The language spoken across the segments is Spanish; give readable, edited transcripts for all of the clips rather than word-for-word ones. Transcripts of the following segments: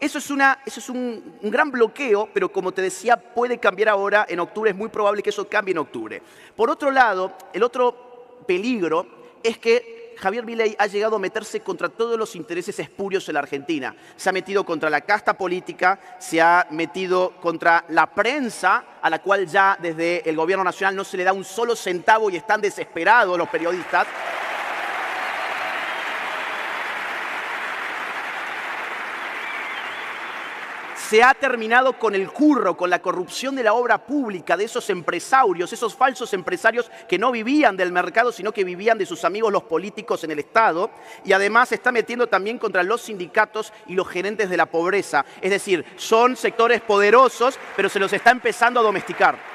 Eso es un gran bloqueo, pero como te decía, puede cambiar ahora en octubre. Es muy probable que eso cambie en octubre. Por otro lado, el otro peligro es que Javier Milei ha llegado a meterse contra todos los intereses espurios en la Argentina. Se ha metido contra la casta política, se ha metido contra la prensa, a la cual ya desde el gobierno nacional no se le da un solo centavo y están desesperados los periodistas. Se ha terminado con el curro, con la corrupción de la obra pública, de esos empresarios, esos falsos empresarios que no vivían del mercado, sino que vivían de sus amigos los políticos en el Estado. Y además se está metiendo también contra los sindicatos y los gerentes de la pobreza. Es decir, son sectores poderosos, pero se los está empezando a domesticar.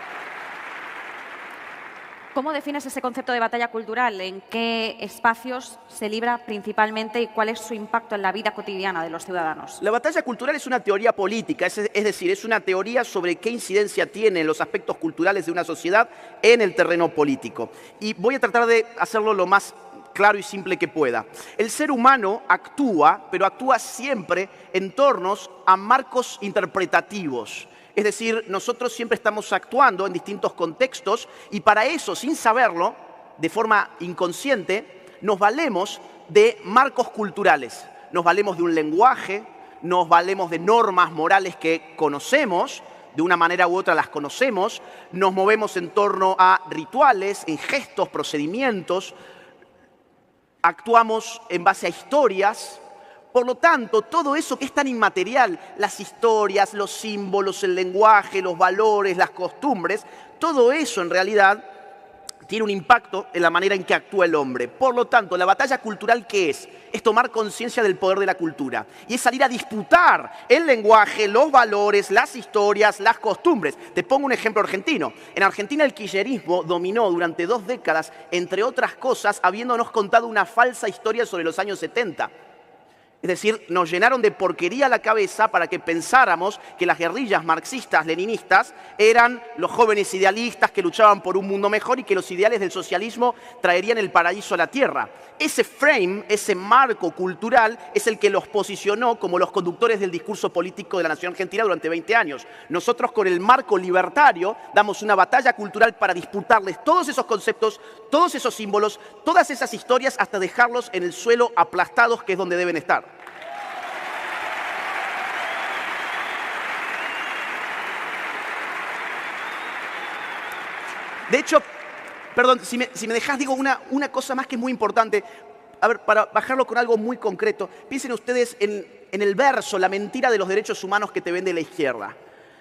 ¿Cómo defines ese concepto de batalla cultural? ¿En qué espacios se libra principalmente y cuál es su impacto en la vida cotidiana de los ciudadanos? La batalla cultural es una teoría política, es decir, es una teoría sobre qué incidencia tienen los aspectos culturales de una sociedad en el terreno político. Y voy a tratar de hacerlo lo más claro y simple que pueda. El ser humano actúa, pero actúa siempre en torno a marcos interpretativos. Es decir, nosotros siempre estamos actuando en distintos contextos y para eso, sin saberlo, de forma inconsciente, nos valemos de marcos culturales. Nos valemos de un lenguaje, nos valemos de normas morales que conocemos, de una manera u otra las conocemos, nos movemos en torno a rituales, en gestos, procedimientos, actuamos en base a historias. Por lo tanto, todo eso que es tan inmaterial, las historias, los símbolos, el lenguaje, los valores, las costumbres, todo eso en realidad tiene un impacto en la manera en que actúa el hombre. Por lo tanto, la batalla cultural, ¿qué es? Es tomar conciencia del poder de la cultura y es salir a disputar el lenguaje, los valores, las historias, las costumbres. Te pongo un ejemplo argentino. En Argentina el kirchnerismo dominó durante 2 décadas, entre otras cosas, habiéndonos contado una falsa historia sobre los años 70. Es decir, nos llenaron de porquería la cabeza para que pensáramos que las guerrillas marxistas, leninistas, eran los jóvenes idealistas que luchaban por un mundo mejor y que los ideales del socialismo traerían el paraíso a la tierra. Ese frame, ese marco cultural, es el que los posicionó como los conductores del discurso político de la nación argentina durante 20 años. Nosotros, con el marco libertario, damos una batalla cultural para disputarles todos esos conceptos, todos esos símbolos, todas esas historias, hasta dejarlos en el suelo aplastados, que es donde deben estar. De hecho, perdón, si me dejás, digo una cosa más que es muy importante. A ver, para bajarlo con algo muy concreto, piensen ustedes en el verso, la mentira de los derechos humanos que te vende la izquierda.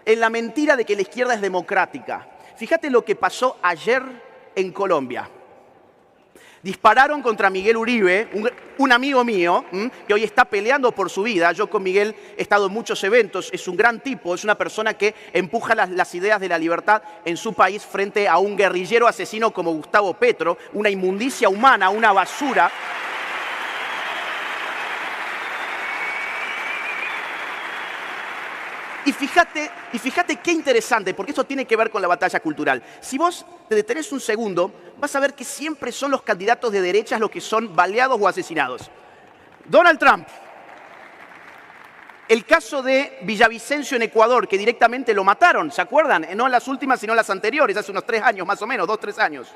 En la mentira de que la izquierda es democrática. Fíjate lo que pasó ayer en Colombia. Dispararon contra Miguel Uribe, un amigo mío, que hoy está peleando por su vida. Yo con Miguel he estado en muchos eventos, es un gran tipo, es una persona que empuja las ideas de la libertad en su país frente a un guerrillero asesino como Gustavo Petro, una inmundicia humana, una basura. Y fíjate qué interesante, porque esto tiene que ver con la batalla cultural. Si vos te detenés un segundo, vas a ver que siempre son los candidatos de derechas los que son baleados o asesinados. Donald Trump. El caso de Villavicencio en Ecuador, que directamente lo mataron, ¿se acuerdan? No en las últimas, sino en las anteriores, hace unos 3 años más o menos, 2, 3 años.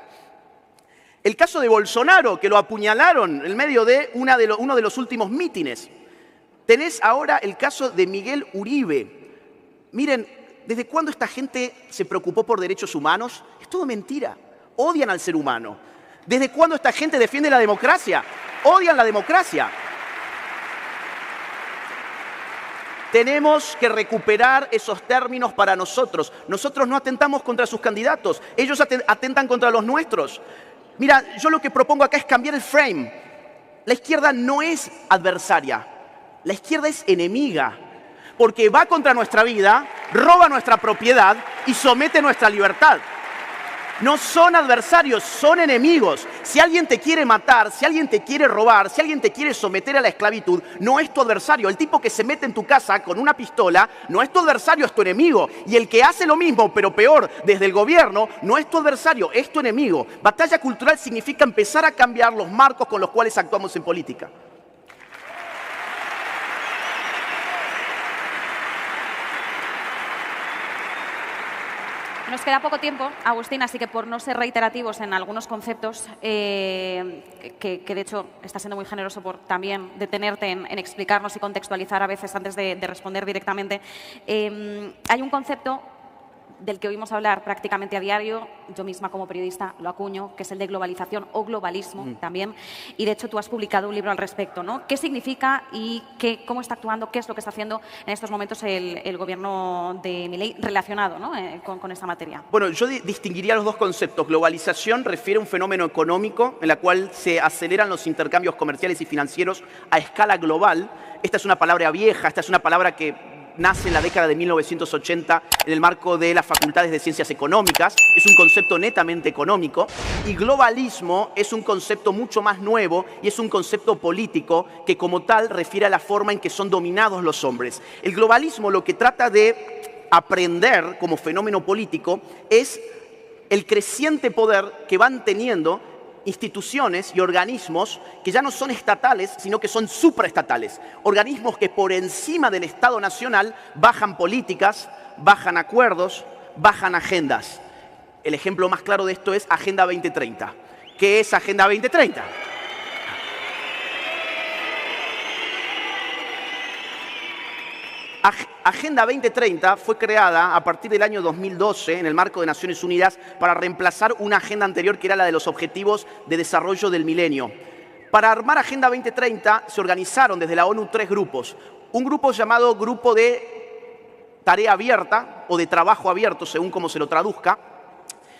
El caso de Bolsonaro, que lo apuñalaron en medio de uno de los últimos mítines. Tenés ahora el caso de Miguel Uribe. Miren, ¿desde cuándo esta gente se preocupó por derechos humanos? Es todo mentira. Odian al ser humano. ¿Desde cuándo esta gente defiende la democracia? Odian la democracia. Tenemos que recuperar esos términos para nosotros. Nosotros no atentamos contra sus candidatos. Ellos atentan contra los nuestros. Mira, yo lo que propongo acá es cambiar el frame. La izquierda no es adversaria. La izquierda es enemiga. Porque va contra nuestra vida, roba nuestra propiedad y somete nuestra libertad. No son adversarios, son enemigos. Si alguien te quiere matar, si alguien te quiere robar, si alguien te quiere someter a la esclavitud, no es tu adversario. El tipo que se mete en tu casa con una pistola no es tu adversario, es tu enemigo. Y el que hace lo mismo, pero peor, desde el gobierno, no es tu adversario, es tu enemigo. Batalla cultural significa empezar a cambiar los marcos con los cuales actuamos en política. Nos queda poco tiempo, Agustín, así que por no ser reiterativos en algunos conceptos, que de hecho está siendo muy generoso por también detenerte en explicarnos y contextualizar a veces antes de responder directamente, hay un concepto del que oímos hablar prácticamente a diario, yo misma como periodista lo acuño, que es el de globalización o globalismo también, y de hecho tú has publicado un libro al respecto, ¿no? ¿Qué significa y cómo está actuando, qué es lo que está haciendo en estos momentos el gobierno de Milei relacionado, ¿no? con esta materia? Bueno, yo distinguiría los dos conceptos. Globalización refiere a un fenómeno económico en la cual se aceleran los intercambios comerciales y financieros a escala global. Esta es una palabra vieja, esta es una palabra que nace en la década de 1980 en el marco de las facultades de ciencias económicas. Es un concepto netamente económico. Y globalismo es un concepto mucho más nuevo y es un concepto político que como tal refiere a la forma en que son dominados los hombres. El globalismo lo que trata de aprender como fenómeno político es el creciente poder que van teniendo instituciones y organismos que ya no son estatales, sino que son supraestatales. Organismos que por encima del Estado nacional bajan políticas, bajan acuerdos, bajan agendas. El ejemplo más claro de esto es Agenda 2030. ¿Qué es Agenda 2030? Agenda 2030 fue creada a partir del año 2012 en el marco de Naciones Unidas para reemplazar una agenda anterior que era la de los Objetivos de Desarrollo del Milenio. Para armar Agenda 2030 se organizaron desde la ONU 3 grupos. Un grupo llamado Grupo de Tarea Abierta o de Trabajo Abierto, según como se lo traduzca,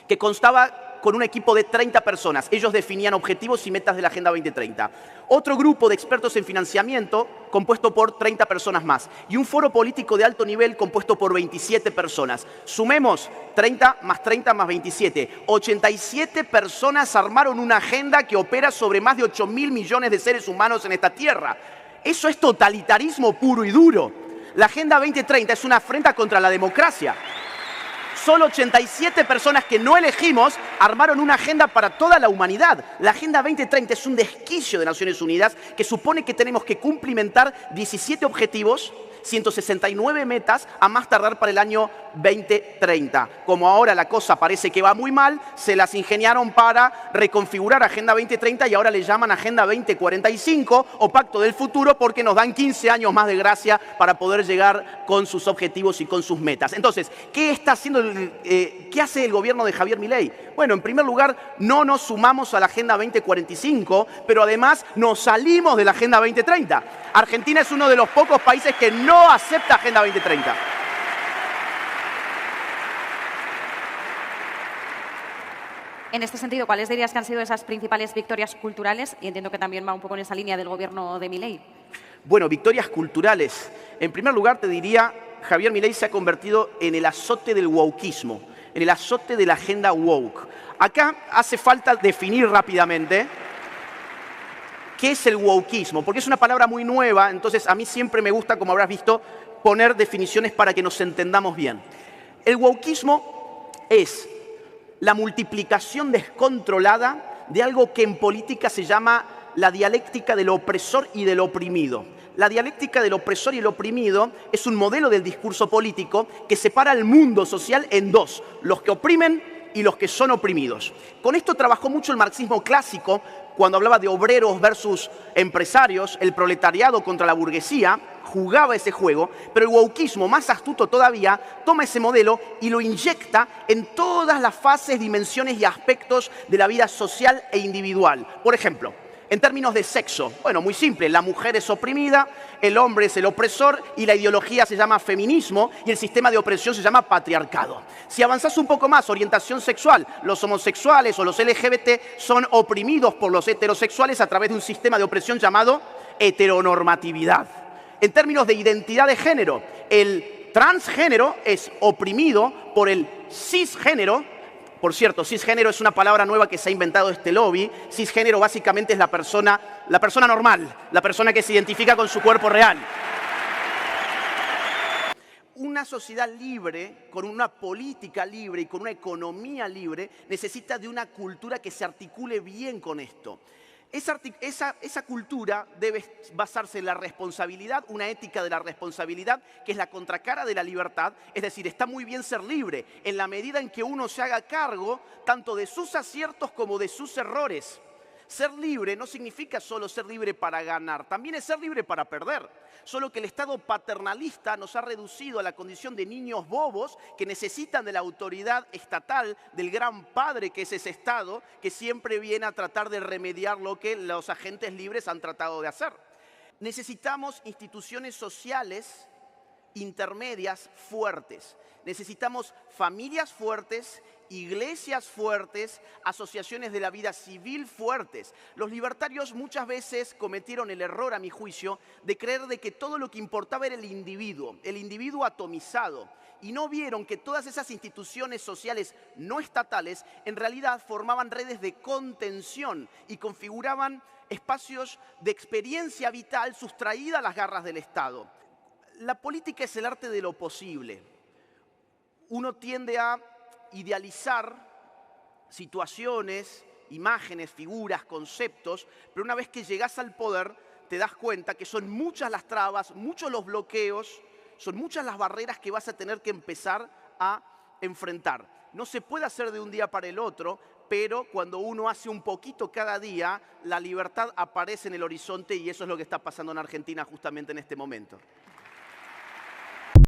que constaba con un equipo de 30 personas. Ellos definían objetivos y metas de la Agenda 2030. Otro grupo de expertos en financiamiento compuesto por 30 personas más. Y un foro político de alto nivel compuesto por 27 personas. Sumemos 30 más 30 más 27. 87 personas armaron una agenda que opera sobre más de 8.000 millones de seres humanos en esta tierra. Eso es totalitarismo puro y duro. La Agenda 2030 es una afrenta contra la democracia. Solo 87 personas que no elegimos armaron una agenda para toda la humanidad. La Agenda 2030 es un desquicio de Naciones Unidas que supone que tenemos que cumplimentar 17 objetivos, 169 metas a más tardar para el año 2030. Como ahora la cosa parece que va muy mal, se las ingeniaron para reconfigurar Agenda 2030 y ahora le llaman Agenda 2045 o Pacto del Futuro porque nos dan 15 años más de gracia para poder llegar con sus objetivos y con sus metas. Entonces, ¿qué está haciendo qué hace el gobierno de Javier Milei? Bueno, en primer lugar, no nos sumamos a la Agenda 2045, pero además nos salimos de la Agenda 2030. Argentina es uno de los pocos países que no acepta Agenda 2030. En este sentido, ¿cuáles dirías que han sido esas principales victorias culturales? Y entiendo que también va un poco en esa línea del gobierno de Milei. Bueno, victorias culturales. En primer lugar, te diría, Javier Milei se ha convertido en el azote del wokeismo, en el azote de la agenda woke. Acá hace falta definir rápidamente qué es el wokeismo, porque es una palabra muy nueva, entonces a mí siempre me gusta, como habrás visto, poner definiciones para que nos entendamos bien. El wokeismo es la multiplicación descontrolada de algo que en política se llama la dialéctica del opresor y del oprimido. La dialéctica del opresor y el oprimido es un modelo del discurso político que separa al mundo social en dos, los que oprimen y los que son oprimidos. Con esto trabajó mucho el marxismo clásico, cuando hablaba de obreros versus empresarios, el proletariado contra la burguesía, jugaba ese juego, pero el wokeismo, más astuto todavía, toma ese modelo y lo inyecta en todas las fases, dimensiones y aspectos de la vida social e individual. Por ejemplo, en términos de sexo, bueno, muy simple, la mujer es oprimida, el hombre es el opresor y la ideología se llama feminismo y el sistema de opresión se llama patriarcado. Si avanzás un poco más, orientación sexual, los homosexuales o los LGBT son oprimidos por los heterosexuales a través de un sistema de opresión llamado heteronormatividad. En términos de identidad de género, el transgénero es oprimido por el cisgénero. Por cierto, cisgénero es una palabra nueva que se ha inventado este lobby. Cisgénero básicamente es la persona normal, la persona que se identifica con su cuerpo real. Una sociedad libre, con una política libre y con una economía libre, necesita de una cultura que se articule bien con esto. Esa cultura debe basarse en la responsabilidad, una ética de la responsabilidad, que es la contracara de la libertad. Es decir, está muy bien ser libre, en la medida en que uno se haga cargo tanto de sus aciertos como de sus errores. Ser libre no significa solo ser libre para ganar, también es ser libre para perder. Solo que el Estado paternalista nos ha reducido a la condición de niños bobos que necesitan de la autoridad estatal, del gran padre que es ese Estado, que siempre viene a tratar de remediar lo que los agentes libres han tratado de hacer. Necesitamos instituciones sociales intermedias fuertes. Necesitamos familias fuertes, iglesias fuertes, asociaciones de la vida civil fuertes. Los libertarios muchas veces cometieron el error, a mi juicio, de creer de que todo lo que importaba era el individuo atomizado, y no vieron que todas esas instituciones sociales no estatales en realidad formaban redes de contención y configuraban espacios de experiencia vital sustraída a las garras del Estado. La política es el arte de lo posible. Uno tiende a idealizar situaciones, imágenes, figuras, conceptos, pero una vez que llegas al poder te das cuenta que son muchas las trabas, muchos los bloqueos, son muchas las barreras que vas a tener que empezar a enfrentar. No se puede hacer de un día para el otro, pero cuando uno hace un poquito cada día, la libertad aparece en el horizonte, y eso es lo que está pasando en Argentina justamente en este momento.